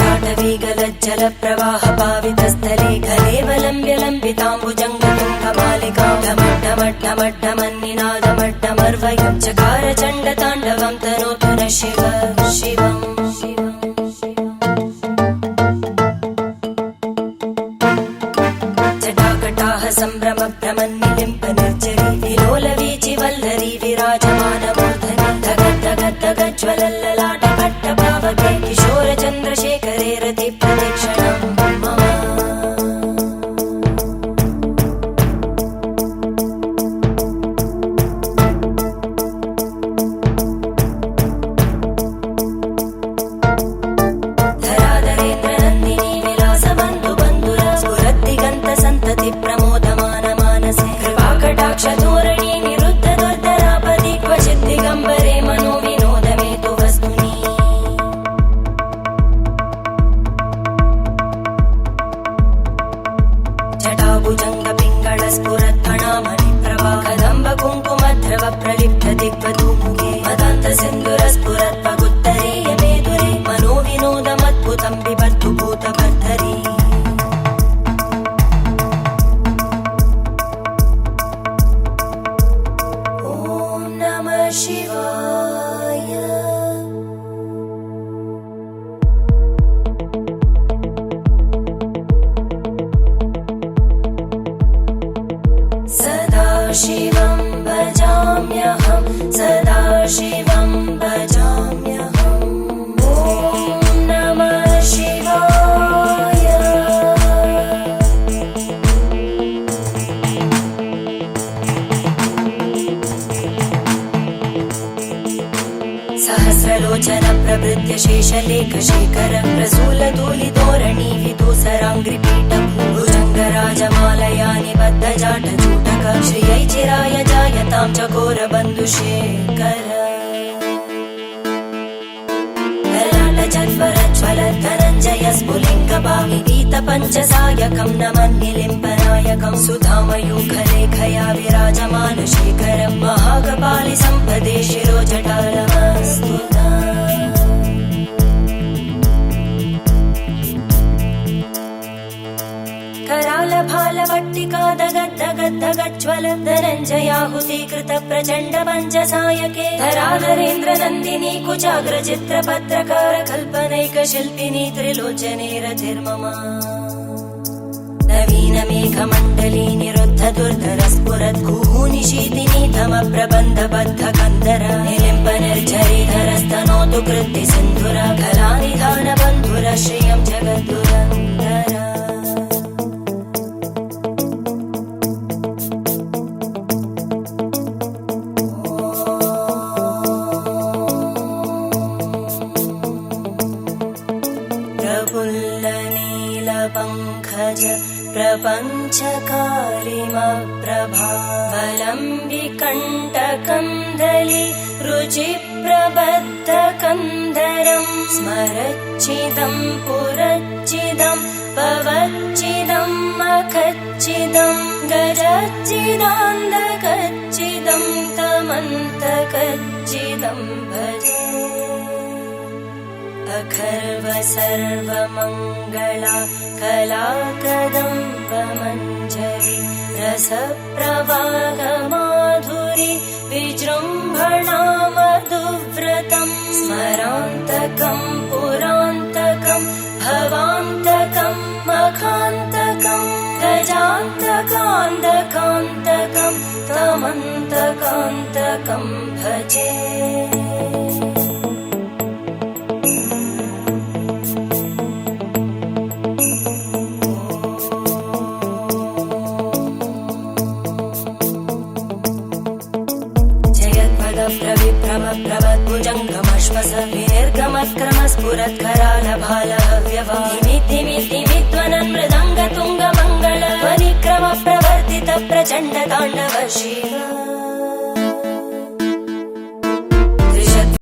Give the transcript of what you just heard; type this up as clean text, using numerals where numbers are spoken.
जटाटवीगलज्जल प्रवाह पावितस्थले कलेवलम्ब्य लम्बिताम्बुजङ्गतुङ्गमालिकां ढमड्ढमड्ढमड्ढमन्निनादमड्ढमर्वयं चकार चण्डताण्डवं तनोतु नः शिव शिवम् जटाकटाह सम्भ्रम भ्रमन्निलिम्प निर्जरी विलोलवीचि वल्लरी विराजमानमूर्धनि धगद्धगद्धगज्ज्वलल्ललाटकट्टपावके किशोर चन्द्रशेखरे रति प्रदक्षिणं मम धराधरेन्द्रनन्दिनी विलासबन्धु बन्धुर स्फुरद्दिगन्त सन्तति प्रमोदमान मानसे कृपाकटाक्षधोरणी निरुद्ध दुर्धरापदि क्वचित् दिगम्बरे मनो विनोदमेतु वस्तुनि जटाभुजङ्ग पिङ्गळ स्फुरत्फणामणि प्रभा कदम्ब कुङ्कुमध्रव प्रलिप्त दिग्वधूमुखे मदान्त सिन्धुर स्फुरत्पगुत्तरीय मेदुरे मनो विनोदमद्भुतं बिबद्धु भूतभर्धरी शिवाय सदा शिवं भजाम्यहं सदा शिवं भजाम्यहम् ॐ नमः शिवाय सहस्रलोचन प्रभृत्य शेषलेख शेखर प्रसूल धूलिधोरणि विदूसराङ्घ्रिपीठ भुजङ्गराजमालया निबद्ध जाटचूटक श्रियै चिराय जायतां चकोर बन्धुशेखर ललाटचत्वरज्ज्वल धनञ्जय स्फुलिङ्गभाविगीत पञ्चसायकं नमन्निलिम्पनायकं सुधामयूखलेखया विराजमान शेखरं महाकपालि सम्पदे शिरो जटालमस्तुता करालभालवट्टिका दगद्धगद्धगज्ज्वल धनञ्जयाहुतीकृत प्रचण्ड पञ्चसायके धराधरेन्द्रनन्दिनी कुचाग्रचित्रपत्रकार कल्पनैकशिल्पिनी त्रिलोचने रतिर्मम नवीनमेघमण्डली निरुद्ध दुर्धर स्फुरत् कुहूनिशीतिनी तम प्रबन्धबद्ध कन्दर निलिम्प निर्झरीधरस्तनोतु कृत्ति सिन्धुर कलानिधान बन्धुर श्रियं जगद्दुरन्दर प्रफुल्लनीलपङ्कज प्रपञ्चकालिमप्रभावलम्बिकण्टकन्दली रुचिप्रबद्धकन्धरं स्मरच्चिदं पुरच्चिदं भवच्चिदं मखच्चिदं गजच्चिदान्धकच्चिदं तमन्तकच्चिदं भजे अखर्व सर्वमङ्गला कला कदम्बमञ्जरी रसप्रवाहमाधुरी विजृम्भणा मधुव्रतं स्मरान्तकं पुरान्तकं भवान्तकं मखान्तकं गजान्तकान्तकान्तकं तमन्तकान्तकं भजे प्रभद्भुजङ्गमश्वस विनिर्गमक्रमस्फुरत्करालभालहव्यवाहिमिद्धिमिद्धिमिध्वनन् मृदङ्गतुङ्गमङ्गल ध्वनिक्रम प्रवर्तित प्रचण्ड ताण्डव शिव